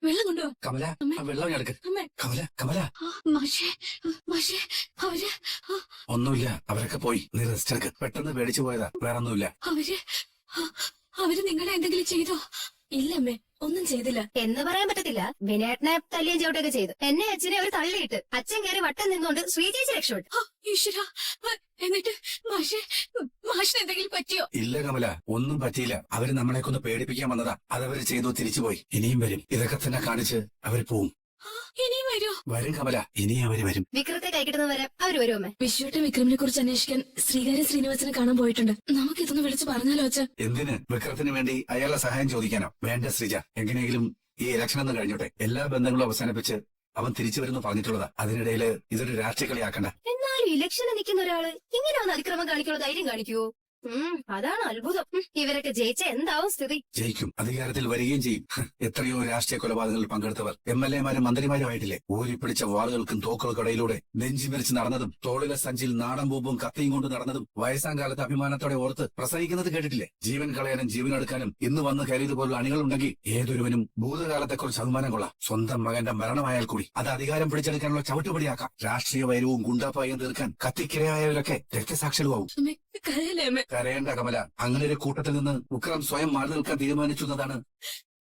വെള്ളം കൊണ്ടുവാ. കമല, അമ്മേ. ആ വെള്ളം എടുക്ക്. അമ്മേ. കമല, കമല. മാഷേ, മാഷേ, അവര് ഒന്നുമില്ല, അവരൊക്കെ പോയി. നീ റെസ്റ്റ് എടുക്ക്. പെട്ടെന്ന് പേടിച്ചു പോയതാ, വേറൊന്നുമില്ല. അവര് അവര് നിങ്ങളെ എന്തെങ്കിലും ചെയ്തോ? ഇല്ലമ്മേ, ഒന്നും ചെയ്തില്ല. എന്ന് പറയാൻ പറ്റത്തില്ല. വിനേട്ടനെ തല്ലിയും ചവിട്ടൊക്കെ ചെയ്തു. എന്നെ അച്ഛനെ അവർ തള്ളിയിട്ട് അച്ഛൻ കയറി വട്ടം നിന്നുകൊണ്ട് ശ്രീജേച്ചി രക്ഷപ്പെട്ടു. ഈശ്വര, എന്നിട്ട് മാഷിന് എന്തെങ്കിലും പറ്റിയോ? ഇല്ല കമല, ഒന്നും പറ്റിയില്ല. അവര് നമ്മളെ ഒന്ന് പേടിപ്പിക്കാൻ വന്നതാ. അതവര് ചെയ്തു, തിരിച്ചുപോയി. ഇനിയും വരും. ഇതൊക്കെ തന്നെ കാണിച്ച് അവര് പോവും. ഇനിയും വരോ? വരും കമല, ഇനിയും അവര് വരും. വിക്രത്തെ കൈക്കിട്ടുന്ന വരെ അവര് വരുമേ. വിശ്വട്ട വിക്രമിനെ കുറിച്ച് അന്വേഷിക്കാൻ ശ്രീകാര്യ ശ്രീനിവാസനെ കാണാൻ പോയിട്ടുണ്ട്. നമുക്കിതൊന്ന് വിളിച്ചു പറഞ്ഞാലോ അച്ഛ? എന്തിന്? വിക്രത്തിന് വേണ്ടി അയാളുടെ സഹായം ചോദിക്കാനോ? വേണ്ട ശ്രീജ, എങ്ങനെയെങ്കിലും ഈ ഇലക്ഷൻ ഒന്ന് കഴിഞ്ഞോട്ടെ. എല്ലാ ബന്ധങ്ങളും അവസാനിപ്പിച്ച് അവൻ തിരിച്ചു വരുന്നു പറഞ്ഞിട്ടുള്ളതാ. അതിനിടയില് ഇതൊരു രാഷ്ട്രീയ കളിയാക്കണ്ട. എന്നാലും ഇലക്ഷന് നിൽക്കുന്ന ഒരാള് ഇങ്ങനെ ഒന്ന് അതിക്രമം കാണിക്കുള്ള ധൈര്യം കാണിക്കുവോ? അതാണ് അത്ഭുതം. ഇവരൊക്കെ ജയിച്ച എന്താവും സ്ഥിതി? ജയിക്കും, അധികാരത്തിൽ വരികയും ചെയ്യും. എത്രയോ രാഷ്ട്രീയ കൊലപാതകങ്ങളിൽ പങ്കെടുത്തവർ MLA-മാരും മന്ത്രിമാരും ആയിട്ടില്ലേ? ഊരിപ്പിടിച്ച വാളുകൾക്കും തോക്കുകൾക്കിടയിലൂടെ നെഞ്ചി മരിച്ച് നടന്നതും, തോളിലെ സഞ്ചിയിൽ നാടൻ പൂമ്പും കത്തിയും കൊണ്ട് നടന്നതും, വയസ്സാം കാലത്ത് അഭിമാനത്തോടെ ഓർത്ത് പ്രസംഗിക്കുന്നത് കേട്ടിട്ടില്ലേ? ജീവൻ കളയാനും ജീവനെടുക്കാനും ഇന്ന് വന്ന് കയറിയതുപോലുള്ള അണികളുണ്ടെങ്കിൽ ഏതൊരുവനും ഭൂതകാലത്തെക്കുറിച്ച് അഭിമാനം കൊള്ളാം. സ്വന്തം മകന്റെ മരണമായാൽ കൂടി അത് അധികാരം പിടിച്ചെടുക്കാനുള്ള ചവിട്ടുപടിയാക്കാം. രാഷ്ട്രീയ വൈരവും ഗുണ്ടാപ്പായും തീർക്കാൻ കത്തിക്കിരയായവരൊക്കെ രക്തസാക്ഷികളുമാവും. കരയേണ്ട കമല, അങ്ങനെ ഒരു കൂട്ടത്തിൽ നിന്ന് വിക്രം സ്വയം മാറി നിൽക്കാൻ തീരുമാനിച്ചു എന്നതാണ്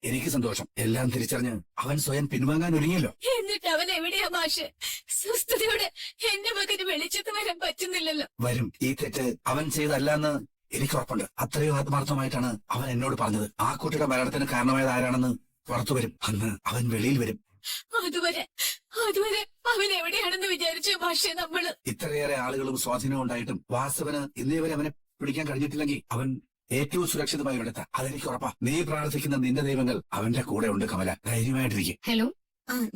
എനിക്ക് സന്തോഷം. എല്ലാം തിരിച്ചറിഞ്ഞ് അവൻ സ്വയം പിൻവാങ്ങാൻ ഒരുങ്ങിയല്ലോ. എന്നിട്ട് അവൻ എവിടെയാ മാഷ്? സുസ്ഥിതിയോടെ എന്റെ മകന് വെളിച്ചത്ത് വരാൻ പറ്റുന്നില്ലല്ലോ. വരും. ഈ തെറ്റ് അവൻ ചെയ്തല്ലെന്ന് എനിക്ക് ഉറപ്പുണ്ട്. അത്രയോ ആത്മാർത്ഥമായിട്ടാണ് അവൻ എന്നോട് പറഞ്ഞത്. ആ കുട്ടിയുടെ മരണത്തിന് കാരണമായത് ആരാണെന്ന് പുറത്തു വരും. അന്ന് അവൻ വെളിയിൽ വരും. അതുവരെ അവൻ എവിടെയാണെന്ന് വിചാരിച്ചു മാഷെ നമ്മള്? ഇത്രയേറെ ആളുകളും സ്വാധീനവും ഉണ്ടായിട്ടും വാസവന് ഇന്നേ വരെ അവനെ പിടിക്കാൻ കഴിഞ്ഞിട്ടില്ലെങ്കിൽ അവൻ ഏറ്റവും സുരക്ഷിതമായ ഒരിടത്ത. അതെനിക്ക് ഉറപ്പാ. നീ പ്രാർത്ഥിക്കുന്ന നിന്റെ ദൈവങ്ങൾ അവന്റെ കൂടെ ഉണ്ട് കമല. ധൈര്യമായിട്ടിരിക്കും. ഹലോ,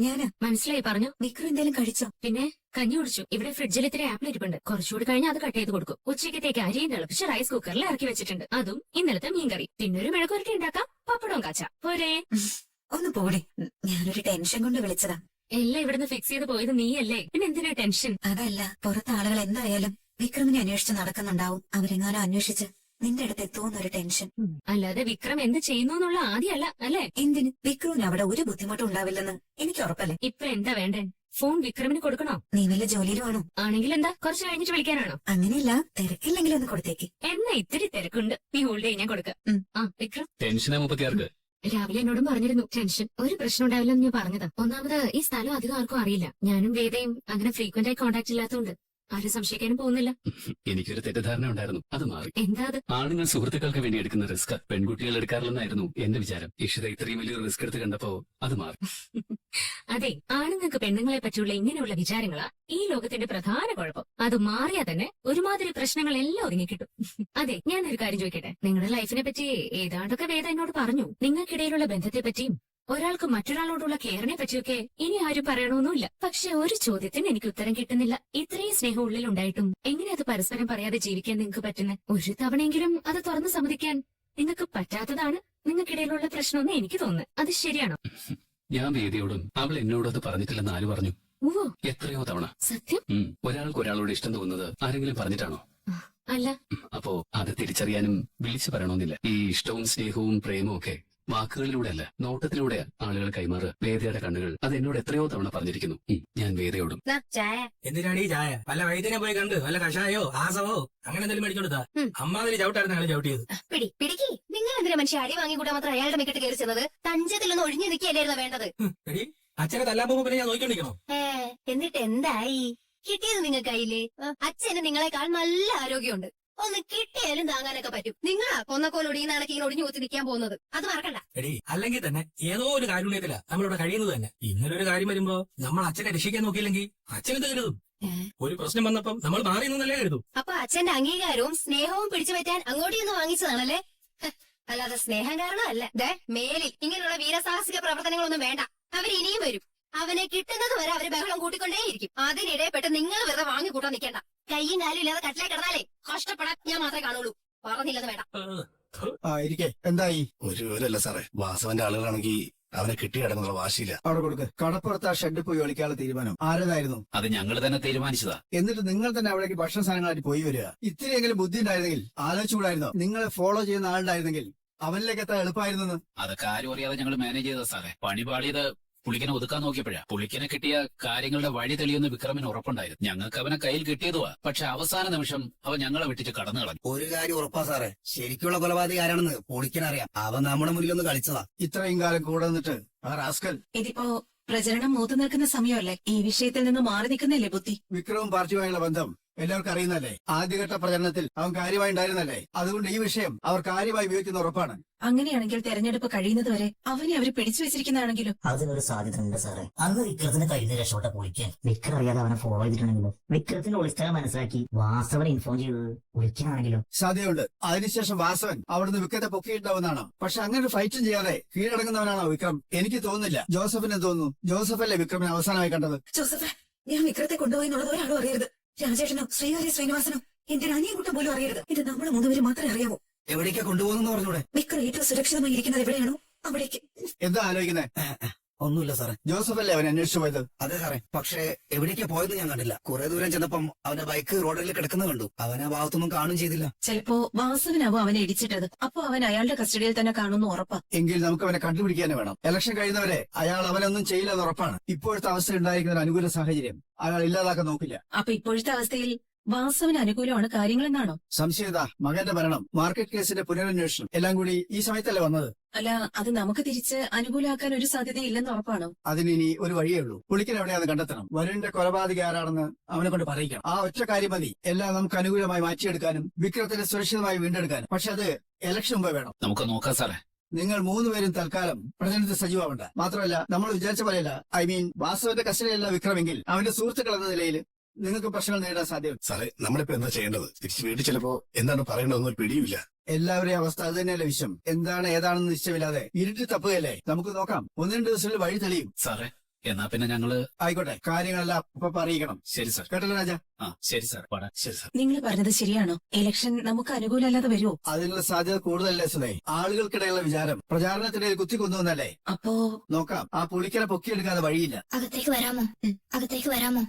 ഞാനാ. മനസ്സിലായി, പറഞ്ഞു. വിക്രം എന്തെങ്കിലും കഴിച്ചോ? പിന്നെ കഞ്ഞി കുടിച്ചു. ഇവിടെ ഫ്രിഡ്ജിൽ ഇത്തിരി ആപ്പിൾ ഇരിപ്പുണ്ട്. കുറച്ചുകൂടി കഴിഞ്ഞാൽ അത് കട്ട് ചെയ്ത് കൊടുക്കും. ഉച്ചയ്ക്കത്തേക്ക് അരിയും തിളപ്പിച്ച് റൈസ് കുക്കറിൽ ഇറക്കി വെച്ചിട്ടുണ്ട്. അതും ഇന്നലത്തെ മീൻകറി. പിന്നെ ഒരു മെഴുകുരട്ടി ഉണ്ടാക്കാം. പപ്പടവും കാച്ച പോരെ. ഒന്ന് പോടെ, ഞാനൊരു ടെൻഷൻ കൊണ്ട് വിളിച്ചതാ. എല്ലാം ഇവിടുന്ന് ഫിക്സ് ചെയ്ത് പോയത് നീയല്ലേ, പിന്നെ എന്തിനാ ടെൻഷൻ? അതല്ല, പുറത്ത് ആളുകൾ എന്തായാലും വിക്രമിനെ അന്വേഷിച്ച് നടക്കുന്നുണ്ടാവും. അവരെങ്ങാനും അന്വേഷിച്ച് നിന്റെ അടുത്ത് എത്തുമെന്നൊരു ടെൻഷൻ. അല്ലാതെ വിക്രം എന്ത് ചെയ്യുന്നു എന്നുള്ള ആദ്യമല്ല അല്ലേ? എന്തിന്? വിക്രമിന് അവിടെ ഒരു ബുദ്ധിമുട്ടും ഉണ്ടാവില്ലെന്ന് എനിക്ക് ഉറപ്പല്ലേ. ഇപ്പൊ എന്താ വേണ്ടേ? ഫോൺ വിക്രമിന് കൊടുക്കണോ? നീ വല്ല ജോലിയിലുമാണോ? ആണെങ്കിൽ എന്താ, കുറച്ച് കഴിഞ്ഞിട്ട് വിളിക്കാനാണോ? അങ്ങനെയല്ല, തിരക്കില്ലെങ്കിലും ഒന്ന് കൊടുത്തേക്ക്. എന്നാ ഇത്തിരി തിരക്കുണ്ട്, നീ ഹോൾഡ് ചെയ്ത് ഞാൻ കൊടുക്കാം. ആ വിക്രം, ടെൻഷനാ മുപ്പത്തിയാർക്ക്. രാവിലെ എന്നോടും പറഞ്ഞിരുന്നു ടെൻഷൻ. ഒരു പ്രശ്നം ഉണ്ടാവില്ലെന്ന് ഞാൻ പറഞ്ഞതാ. ഒന്നാമത് ഈ സ്ഥലം അധികം ആർക്കും അറിയില്ല. ഞാനും വേദയും അങ്ങനെ ഫ്രീക്വന്റ് ആയി കോണ്ടാക്ട് ഇല്ലാത്തതുകൊണ്ട് ആരും സംശയിക്കാനും പോകുന്നില്ല. എനിക്കൊരു തെറ്റിദ്ധാരണ ഉണ്ടായിരുന്നു, അത് മാറി. എന്താ അത്? ആണുങ്ങൾ സുഹൃത്തുക്കൾക്ക് വേണ്ടി എടുക്കുന്ന റിസ്ക് പെൺകുട്ടികൾ എടുക്കാറില്ലെന്നായിരുന്നു എന്റെ വിചാരം. ഇഷിത ഇത്രയും വലിയൊരു റിസ്ക് എടുത്ത് കണ്ടപ്പോ അത് മാറി. അതെ, ആണുങ്ങൾക്ക് പെണ്ണുങ്ങളെ പറ്റിയുള്ള ഇങ്ങനെയുള്ള വിചാരങ്ങളാ ഈ ലോകത്തിന്റെ പ്രധാന കുഴപ്പം. അത് മാറിയാ തന്നെ ഒരുമാതിരി പ്രശ്നങ്ങളെല്ലാം ഒതുങ്ങിക്കിട്ടും. അതെ, ഞാനൊരു കാര്യം ചോദിക്കട്ടെ. നിങ്ങളുടെ ലൈഫിനെ പറ്റി ഏതാണ്ടൊക്കെ വേദ എന്നോട് പറഞ്ഞു. നിങ്ങൾക്കിടയിലുള്ള ബന്ധത്തെ പറ്റിയും ഒരാൾക്ക് മറ്റൊരാളോടുള്ള കെയറിനെ പറ്റിയൊക്കെ ഇനി ആരും പറയണമെന്നില്ല. പക്ഷെ ഒരു ചോദ്യത്തിന് എനിക്ക് ഉത്തരം കിട്ടുന്നില്ല. ഇത്രയും സ്നേഹം ഉള്ളിലുണ്ടായിട്ടും എങ്ങനെ അത് പരസ്പരം പറയാതെ ജീവിക്കാൻ നിങ്ങൾക്ക് പറ്റുന്നത്? ഒരു തവണയെങ്കിലും അത് തുറന്ന് സമ്മതിക്കാൻ നിങ്ങൾക്ക് പറ്റാത്തതാണ് നിങ്ങൾക്കിടയിലുള്ള പ്രശ്നമെന്ന് എനിക്ക് തോന്നുന്നത്. അത് ശരിയാണോ? ഞാൻ വേദിയോടും അവൾ എന്നോടും അത് പറഞ്ഞിട്ടില്ലെന്ന് ആര് പറഞ്ഞു? ഓ, എത്രയോ തവണ. സത്യം? ഒരാൾക്ക് ഒരാളോട് ഇഷ്ടം തോന്നുന്നത് ആരെങ്കിലും പറഞ്ഞിട്ടാണോ? അല്ല. അപ്പോ അത് തിരിച്ചറിയാനും വിളിച്ചു പറയണമെന്നില്ല. ഈ ഇഷ്ടവും സ്നേഹവും പ്രേമവും ഒക്കെ വാക്കുകളിലൂടെ അല്ല, നോട്ടത്തിലൂടെ ആളുകൾ കൈമാറുക. വേദയുടെ കണ്ണുകൾ അത് എന്നോട് എത്രയോ തവണ പറഞ്ഞിരിക്കുന്നു. ഞാൻ വേദയോടും. ചായ എന്തിനാണ് ഈ ചായ? വല്ല വൈദ്യനെ പോയി കണ്ട് വല്ല കഷായോ ആസവോ അങ്ങനെ എന്തെങ്കിലും മേടിച്ചോടുത്താ. അമ്മാതിരി ചവിട്ടായിരുന്നു അയാൾ ചവിട്ടിയത്. പിടിക്ക്. നിങ്ങൾ എന്തിനാ മനുഷ്യ അടി വാങ്ങിക്കൂട്ടാൻ മാത്രം അയാളുടെ മിക്കട്ട് കയറി ചെന്നത്? തഞ്ചത്തിലൊന്ന് ഒഴിഞ്ഞു നിൽക്കുകയല്ലായിരുന്നു വേണ്ടത്. എടി, അച്ഛനെ തല്ലാൻ പോകുമ്പോ പിന്നെ ഞാൻ നോക്കിക്കൊണ്ടിരിക്കണോ? എന്നിട്ട് എന്തായി? കിട്ടിയത് നിങ്ങൾക്ക് കയ്യില്? അച്ഛന് നിങ്ങളെക്കാൾ നല്ല ആരോഗ്യമുണ്ട്. ഒന്ന് കിട്ടിയാലും താങ്ങാനൊക്കെ പറ്റും. നിങ്ങളാ കൊന്നക്കോലൊടി നടക്കിങ്ങനെ ഒടിഞ്ഞു കുത്തി നിൽക്കാൻ പോകുന്നത്. അത് മറക്കണ്ട. എടി, അല്ലെങ്കിൽ തന്നെ ഏതോ ഒരു കാരുണ്യത്തില നമ്മളിവിടെ കഴിയുന്നത് തന്നെ. ഇങ്ങനെ ഒരു കാര്യം വരുമ്പോ നമ്മൾ അച്ഛനെ രക്ഷിക്കാൻ നോക്കിയില്ലെങ്കിൽ അച്ഛനെന്ത് കരുതും? ഒരു പ്രശ്നം വന്നപ്പം നമ്മൾ മാറി നിന്നല്ലേ കരുതും. അപ്പൊ അച്ഛന്റെ അംഗീകാരവും സ്നേഹവും പിടിച്ചു പറ്റാൻ അങ്ങോട്ട് നിന്ന് വാങ്ങിച്ചതാണല്ലേ? അല്ലാതെ സ്നേഹം കാരണമല്ല. മേലിൽ ഇങ്ങനെയുള്ള വീരസാഹസിക പ്രവർത്തനങ്ങളൊന്നും വേണ്ട. അവരിനിയും വരും. അവനെ കിട്ടുന്നത് വരെ അവര് ബഹളം കൂട്ടിക്കൊണ്ടേയിരിക്കും. അതിനിടയിൽപ്പെട്ട് നിങ്ങൾ വെറുതെ വാങ്ങിക്കൂട്ടാൻ നിൽക്കേണ്ട. കയ്യും കാലും ഇല്ലാതെ കട്ടിലേ കിടന്നാലേ കഷ്ടപ്പെടാൻ ഞാൻ മാത്രമേ കാണുള്ളൂ. പറഞ്ഞില്ലെന്ന് വേണ്ട. എന്തായി? ഒരു വിവരമല്ല സാറേ. വാസവന്റെ ആളുകളാണെങ്കിൽ അവനെ കിട്ടിയടങ്ങുന്നുള്ള വാശിയില്ല. അവിടെ കൊടുക്ക്. കടപ്പുറത്ത് ആ ഷെഡ് പോയി ഒളിക്കാനുള്ള തീരുമാനം ആരതായിരുന്നു? അത് ഞങ്ങൾ തന്നെ തീരുമാനിച്ചതാ. എന്നിട്ട് നിങ്ങൾ തന്നെ അവിടേക്ക് ഭക്ഷണ സാധനങ്ങളായിട്ട് പോയി വരിക. ഇത്തിരിയെങ്കിലും ബുദ്ധി ഉണ്ടായിരുന്നെങ്കിൽ ആലോചിച്ചുകൂടായിരുന്നോ? നിങ്ങളെ ഫോളോ ചെയ്യുന്ന ആളുണ്ടായിരുന്നെങ്കിൽ അവനിലേക്ക് എത്താൻ എളുപ്പമായിരുന്നെന്ന്. അതൊക്കെ ആരും അറിയാതെ ഞങ്ങൾ മാനേജ് ചെയ്ത സാറേ. പണി പാളിയത് പുളിക്കനെ ഒതുക്കാൻ നോക്കിയപ്പോഴാ. പുളിക്കനെ കിട്ടിയ കാര്യങ്ങളുടെ വഴി തെളിയുന്ന വിക്രമിന് ഉറപ്പുണ്ടായിരുന്നു. ഞങ്ങൾക്ക് അവനെ കയ്യിൽ കിട്ടിയതുവാ. പക്ഷെ അവസാന നിമിഷം അവൻ ഞങ്ങളെ വിട്ടിട്ട് കടന്നു കളഞ്ഞു. ഒരു കാര്യം ഉറപ്പാ സാറേ, ശരിക്കുള്ള കൊലപാതക ആരാണെന്ന് പൊളിക്കനറിയാം. അവൻ നമ്മുടെ മുന്നിലൊന്ന് കളിച്ചതാ. ഇത്രയും കാലം കൂടെ നിന്നിട്ട് ആ റാസ്കൽ ഇതിപ്പോ പ്രചരണം മൂത്തു നിൽക്കുന്ന സമയമല്ലേ? ഈ വിഷയത്തിൽ നിന്ന് മാറി നിൽക്കുന്നല്ലേ ബുദ്ധി? വിക്രവും പാർട്ടിയുമായുള്ള ബന്ധം എല്ലാവർക്കും അറിയുന്നല്ലേ. ആദ്യഘട്ട പ്രചരണത്തിൽ അവൻ കാര്യമായി ഉണ്ടായിരുന്നല്ലേ. അതുകൊണ്ട് ഈ വിഷയം അവർ കാര്യമായി ഉപയോഗിക്കുന്ന ഉറപ്പാണ്. അങ്ങനെയാണെങ്കിൽ തെരഞ്ഞെടുപ്പ് കഴിയുന്നത് വരെ അവനെ അവര് പിടിച്ചു വെച്ചിരിക്കുന്നതാണെങ്കിലും അതിനൊരു സാധ്യത ഉണ്ട് സാറേ. അന്ന് വിക്രത്തിന് കഴിഞ്ഞ രക്ഷപ്പെട്ട പൊളിക്കാൻ വിക്രം അറിയാതെ അവനെ ഫോളോ ചെയ്തിട്ടുണ്ടെങ്കിലോ, വിക്രത്തിന്റെ ഒളിസ്ഥലം മനസ്സിലാക്കി വാസവനെ ഇൻഫോം ചെയ്തത് പൊളിക്കാനാണെങ്കിലോ? സാധ്യതയുണ്ട്. അതിനുശേഷം വാസവൻ അവിടുന്ന് വിക്രത്തെ പൊക്കിയിട്ടുണ്ടാവുന്നതാണോ? പക്ഷെ അങ്ങനെ ഒരു ഫൈറ്റും ചെയ്യാതെ കീഴടങ്ങുന്നവനാണോ വിക്രം? എനിക്ക് തോന്നുന്നില്ല. ജോസഫിന് തോന്നുന്നു. ജോസഫല്ലേ വിക്രമിനെ അവസാനമായി കണ്ടത്? ജോസഫ്, ഞാൻ വിക്രത്തെ കൊണ്ടുപോയി എന്നുള്ളത് ഒരാളും അറിയരുത്. രാജേഷനോ ശ്രീഹരി ശ്രീനിവാസനോ എന്റെ അനിയൻകുട്ടം പോലും അറിയരുത്. ഇത് നമ്മൾ മൂന്നുപേര് മാത്രമേ അറിയാവൂ. എവിടേക്കാ കൊണ്ടുപോകുന്നു പറഞ്ഞൂടെ? വിക്രം ഏറ്റവും സുരക്ഷിതമായി ഇരിക്കുന്നത് എവിടെയാണോ അവിടേക്ക്. എന്താ ആലോചിക്കുന്നത്? ഒന്നുമില്ല സാറേ. ജോസഫല്ലേ അവൻ അന്വേഷിച്ചു പോയത്? അതെ സാറേ, പക്ഷേ എവിടേക്കാ പോയത് ഞാൻ കണ്ടില്ല. കുറെ ദൂരം ചെന്നപ്പം അവന്റെ ബൈക്ക് റോഡിൽ കിടക്കുന്നത് കണ്ടു. അവൻ ആ ഭാഗത്തൊന്നും കാണും ചെയ്തില്ല. ചിലപ്പോ വാസവനാവും അവനെ ഇടിച്ചിട്ടത്. അപ്പൊ അവൻ അയാളുടെ കസ്റ്റഡിയിൽ തന്നെ കാണുന്നു ഉറപ്പാ. എങ്കിൽ നമുക്ക് അവനെ കണ്ടുപിടിക്കാനേ വേണം. ഇലക്ഷൻ കഴിയുന്നവരെ അയാൾ അവനൊന്നും ചെയ്യില്ലെന്ന് ഉറപ്പാണ്. ഇപ്പോഴത്തെ അവസ്ഥ ഉണ്ടായിരിക്കുന്ന ഒരു അനുകൂല സാഹചര്യം അയാൾ ഇല്ലാതാക്കാൻ നോക്കില്ല. അപ്പൊ ഇപ്പോഴത്തെ അവസ്ഥയിൽ വാസവന് അനുകൂലമാണ് കാര്യങ്ങളെന്നാണോ? സംശയത മകന്റെ മരണം, മാർക്കറ്റ് കേസിന്റെ പുനരന്വേഷണം എല്ലാം കൂടി ഈ സമയത്തല്ലേ വന്നത്. അല്ല, അത് നമുക്ക് തിരിച്ച് അനുകൂലമാക്കാൻ ഒരു സാധ്യതയില്ലെന്ന് ഉറപ്പാണോ? അതിനി ഒരു വഴിയേ ഉള്ളൂ. പുളിക്കൻ എവിടെയാന്ന് കണ്ടെത്തണം. വരുണിന്റെ കൊലപാതക ആരാണെന്ന് അവനെ കൊണ്ട് പറയിക്കണം. ആ ഒറ്റ കാര്യം മതി എല്ലാം നമുക്ക് അനുകൂലമായി മാറ്റിയെടുക്കാനും വിക്രത്തിനെ സുരക്ഷിതമായി വീണ്ടെടുക്കാനും. പക്ഷെ അത് ഇലക്ഷൻ മുമ്പേ വേണം. നമുക്ക് നോക്കാം സാറേ. നിങ്ങൾ മൂന്നുപേരും തൽക്കാലം പ്രചരണത്തിൽ സജീവമാവണ്ട. മാത്രമല്ല, നമ്മൾ വിചാരിച്ച പോലെയല്ല. ഐ മീൻ, വാസവന്റെ കസ്റ്റഡിയല്ല വിക്രമെങ്കിൽ അവന്റെ സുഹൃത്തുക്കൾ എന്ന നിലയിൽ നിങ്ങൾക്ക് പ്രശ്നങ്ങൾ നേരിടാൻ സാധ്യത. സാറേ, നമ്മളിപ്പോ എന്താ ചെയ്യേണ്ടത്? തിരിച്ച് വീട്ടിൽ ചിലപ്പോ എന്താണ് പറയേണ്ടതെന്നൊരു പിടിയുമില്ല. എല്ലാവരുടെയും അവസ്ഥ അത് തന്നെയല്ലേ വിഷയം. എന്താണ് ഏതാണെന്ന് നിശ്ചയമില്ലാതെ ഇരുട്ടി തപ്പുകയല്ലേ. നമുക്ക് നോക്കാം. 1-2 ദിവസത്തിൽ വഴി തെളിയും. സാറേ, എന്നാ പിന്നെ ഞങ്ങള് ആയിക്കോട്ടെ, കാര്യങ്ങളെല്ലാം അപ്പൊ അറിയിക്കണം. ശരി സാർ. കേട്ടല്ലോ രാജ? ആ ശരി സാർ. ശരി സാർ. നിങ്ങൾ പറഞ്ഞത് ശരിയാണോ? ഇലക്ഷൻ നമുക്ക് അനുകൂലമല്ലാതെ വരുമോ? അതിനുള്ള സാധ്യത കൂടുതലല്ലേ സുധേ. ആളുകൾക്കിടയിലുള്ള വിചാരം പ്രചാരണത്തിനിടയിൽ കുത്തിക്കൊന്നുവന്നല്ലേ. അപ്പോ നോക്കാം. ആ പുളിക്കനെ പൊക്കിയെടുക്കാതെ വഴിയില്ല. അകത്തേക്ക് വരാമോ? അകത്തേക്ക് വരാമോ?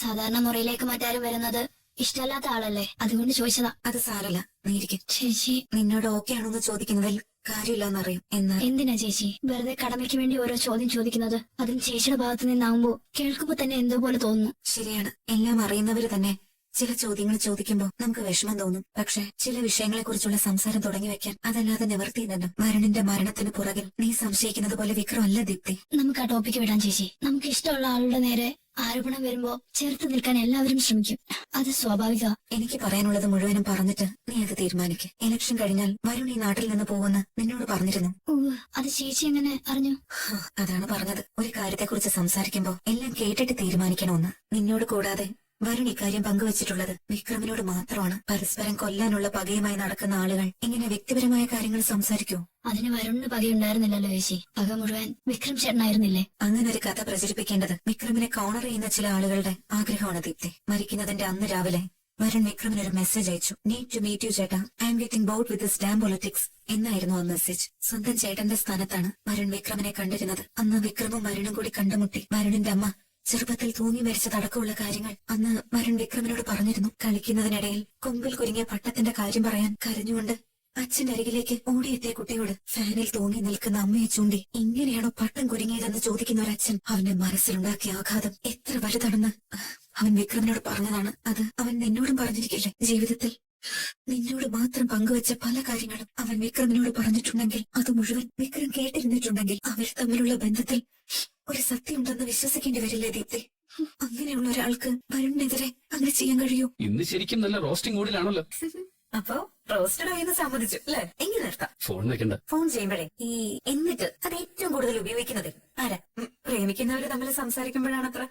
സാധാരണ മുറിയിലേക്ക് മറ്റാരും വരുന്നത് ഇഷ്ടമല്ലാത്ത ആളല്ലേ, അതുകൊണ്ട് ചോദിച്ചതാ. അത് സാരല്ല, നീ ഇരിക്കും. ചേച്ചി, നിന്നോട് ഓക്കെ ആണോന്ന് ചോദിക്കുന്നതിൽ കാര്യമില്ലെന്നറിയും. എന്നാൽ എന്തിനാ ചേച്ചി വെറുതെ കടമയ്ക്ക് വേണ്ടി ഓരോ ചോദ്യം ചോദിക്കുന്നത്? അതും ചേച്ചിയുടെ ഭാഗത്ത് നിന്നാവുമ്പോ കേൾക്കുമ്പോ തന്നെ എന്തോ പോലെ തോന്നുന്നു. ശരിയാണ്, എല്ലാം അറിയുന്നവര് തന്നെ ചില ചോദ്യങ്ങൾ ചോദിക്കുമ്പോൾ നമുക്ക് വിഷമം തോന്നും. പക്ഷെ ചില വിഷയങ്ങളെ കുറിച്ചുള്ള സംസാരം തുടങ്ങി വെക്കാൻ അതല്ലാതെ നിവർത്തിയില്ലല്ലോ. വരുണിന്റെ മരണത്തിന് പുറകിൽ നീ സംശയിക്കുന്നത് പോലെ വിക്രം അല്ല ദീപ്തി. നമുക്ക് ആ ടോപ്പിക്ക് വിടാൻ ചേച്ചി. നമുക്ക് ഇഷ്ടമുള്ള ആളുടെ നേരെ ആരോപണം വരുമ്പോ ചേർത്ത് നിൽക്കാൻ എല്ലാവരും ശ്രമിക്കും. അത് സ്വാഭാവിക. എനിക്ക് പറയാനുള്ളത് മുഴുവനും പറഞ്ഞിട്ട് നീ അത് തീരുമാനിക്ക്. ഇലക്ഷൻ കഴിഞ്ഞാൽ വരുൺ ഈ നാട്ടിൽ നിന്ന് പോകുമെന്ന് നിന്നോട് പറഞ്ഞിരുന്നു. അത് ചേച്ചി എങ്ങനെ അറിഞ്ഞു? അതാണ് പറഞ്ഞത്, ഒരു കാര്യത്തെക്കുറിച്ച് സംസാരിക്കുമ്പോ എല്ലാം കേട്ടിട്ട് തീരുമാനിക്കണമെന്ന്. നിന്നോട് കൂടാതെ വരുൺ ഇക്കാര്യം പങ്കുവച്ചിട്ടുള്ളത് വിക്രമിനോട് മാത്രമാണ്. പരസ്പരം കൊല്ലാനുള്ള പകയുമായി നടക്കുന്ന ആളുകൾ ഇങ്ങനെ വ്യക്തിപരമായ കാര്യങ്ങൾ സംസാരിക്കൂ? അതിന് വരുണിന് പകയുണ്ടായിരുന്നില്ലല്ലോ ചേച്ചി. പക മുഴുവൻ വിക്രം ചേട്ടനായിരുന്നില്ലേ? അങ്ങനെ ഒരു കഥ പ്രചരിപ്പിക്കേണ്ടത് വിക്രമിനെ കോണർ ചെയ്യുന്ന ചില ആളുകളുടെ ആഗ്രഹമാണ് ദീപ്തി. മരിക്കുന്നതിന്റെ അന്ന് രാവിലെ വരുൺ വിക്രമിന് ഒരു മെസ്സേജ് അയച്ചു. നീഡ് ടു മീറ്റ് യു ചേട്ടാ, I am getting board with this dam politics എന്നായിരുന്നു ആ മെസ്സേജ്. സ്വന്തം ചേട്ടന്റെ സ്ഥാനത്താണ് വരുൺ വിക്രമിനെ കണ്ടിരുന്നത്. അന്ന് വിക്രമും വരുണും കൂടി കണ്ടുമുട്ടി. വരുണിന്റെ അമ്മ ചെറുപ്പത്തിൽ തൂങ്ങി മരിച്ചതടക്കമുള്ള കാര്യങ്ങൾ അന്ന് വരുൺ വിക്രമിനോട് പറഞ്ഞിരുന്നു. കളിക്കുന്നതിനിടയിൽ കൊമ്പിൽ കുരുങ്ങിയ പട്ടത്തിന്റെ കാര്യം പറയാൻ കരഞ്ഞുകൊണ്ട് അച്ഛന്റെ അരികിലേക്ക് ഓടിയെത്തിയ കുട്ടിയോട് ഫാനിൽ തൂങ്ങി നിൽക്കുന്ന അമ്മയെ ചൂണ്ടി ഇങ്ങനെയാണോ പട്ടം കുരുങ്ങിയതെന്ന് ചോദിക്കുന്ന ഒരച്ഛൻ. അവന്റെ മനസ്സിലുണ്ടാക്കിയ ആഘാതം എത്ര വലുതാണെന്ന് അവൻ വിക്രമിനോട് പറഞ്ഞതാണ്. അത് അവൻ നിന്നോടും പറഞ്ഞിരിക്കില്ലേ? ജീവിതത്തിൽ നിന്നോട് മാത്രം പങ്കുവച്ച പല കാര്യങ്ങളും അവൻ വിക്രമിനോട് പറഞ്ഞിട്ടുണ്ടെങ്കിൽ, അത് മുഴുവൻ വിക്രം കേട്ടിരുന്നിട്ടുണ്ടെങ്കിൽ, അവർ തമ്മിലുള്ള ബന്ധത്തിൽ ഒരു സത്യമുണ്ടെന്ന് വിശ്വസിക്കേണ്ടി വരില്ലേ ദീപ്തി? അങ്ങനെയുള്ള ഒരാൾക്ക് വരുണിനെതിരെ അങ്ങനെ ചെയ്യാൻ കഴിയൂ? ഇന്ന് ശരിക്കും നല്ല റോസ്റ്റിംഗ് മൂഡിലാണല്ലോ. അപ്പൊ റോസ്റ്റഡ് ആയെന്ന് സമ്മതിച്ചു അല്ലേ? എങ്കിൽ നിർത്താം. ഫോൺ വെക്കണ്ട. ഫോൺ ചെയ്യുമ്പോഴേ ഈ എന്നിട്ട് അത് ഏറ്റവും കൂടുതൽ ഉപയോഗിക്കുന്നത് ആരാ? പ്രേമിക്കുന്നവര് തമ്മിൽ സംസാരിക്കുമ്പോഴാണത്ര.